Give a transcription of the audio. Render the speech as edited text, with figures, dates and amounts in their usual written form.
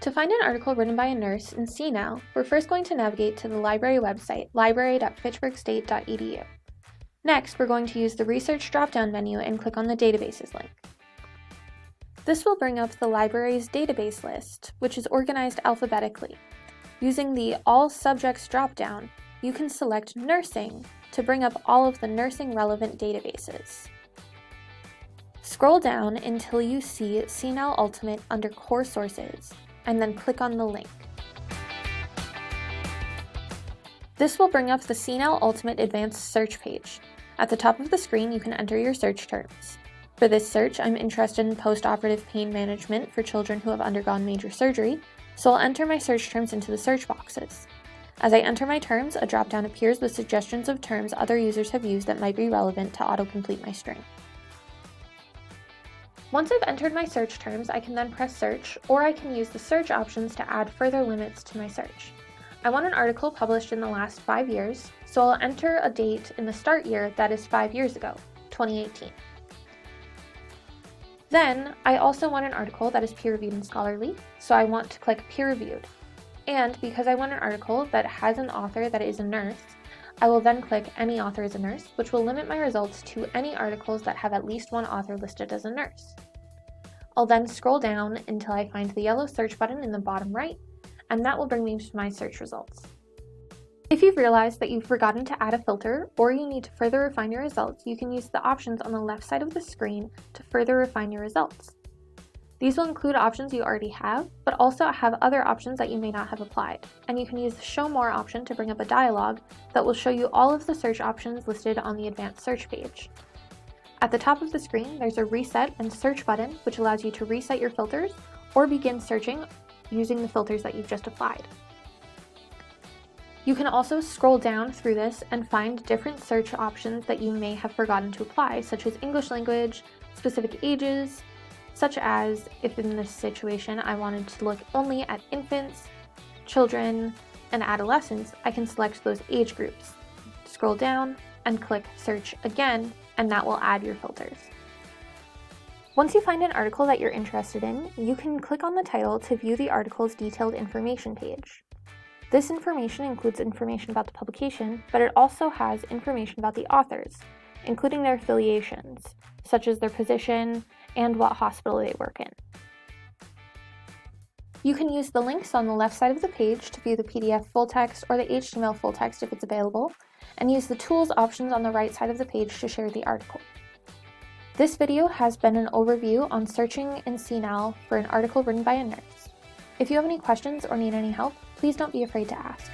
To find an article written by a nurse in CINAHL, we're first going to navigate to the library website, library.fitchburgstate.edu. Next, we're going to use the Research drop-down menu and click on the Databases link. This will bring up the library's database list, which is organized alphabetically. Using the All Subjects drop-down, you can select Nursing to bring up all of the nursing-relevant databases. Scroll down until you see CINAHL Ultimate under Core Sources, and then click on the link. This will bring up the CINAHL Ultimate Advanced Search page. At the top of the screen, you can enter your search terms. For this search, I'm interested in post-operative pain management for children who have undergone major surgery, so I'll enter my search terms into the search boxes. As I enter my terms, a drop-down appears with suggestions of terms other users have used that might be relevant to auto-complete my string. Once I've entered my search terms, I can then press search, or I can use the search options to add further limits to my search. I want an article published in the last 5 years, so I'll enter a date in the start year that is 5 years ago, 2018. Then, I also want an article that is peer-reviewed and scholarly, so I want to click peer-reviewed. And because I want an article that has an author that is a nurse, I will then click any author is a nurse, which will limit my results to any articles that have at least one author listed as a nurse. I'll then scroll down until I find the yellow search button in the bottom right, and that will bring me to my search results. If you've realized that you've forgotten to add a filter, or you need to further refine your results, you can use the options on the left side of the screen to further refine your results. These will include options you already have, but also have other options that you may not have applied, and you can use the Show More option to bring up a dialog that will show you all of the search options listed on the advanced search page. At the top of the screen, there's a Reset and Search button, which allows you to reset your filters or begin searching using the filters that you've just applied. You can also scroll down through this and find different search options that you may have forgotten to apply, such as English language, specific ages, such as if in this situation I wanted to look only at infants, children, and adolescents, I can select those age groups. Scroll down and click Search again, and that will add your filters. Once you find an article that you're interested in, you can click on the title to view the article's detailed information page. This information includes information about the publication, but it also has information about the authors, including their affiliations, such as their position and what hospital they work in. You can use the links on the left side of the page to view the PDF full text or the HTML full text if it's available, and use the Tools options on the right side of the page to share the article. This video has been an overview on searching in CINAHL for an article written by a nurse. If you have any questions or need any help, please don't be afraid to ask.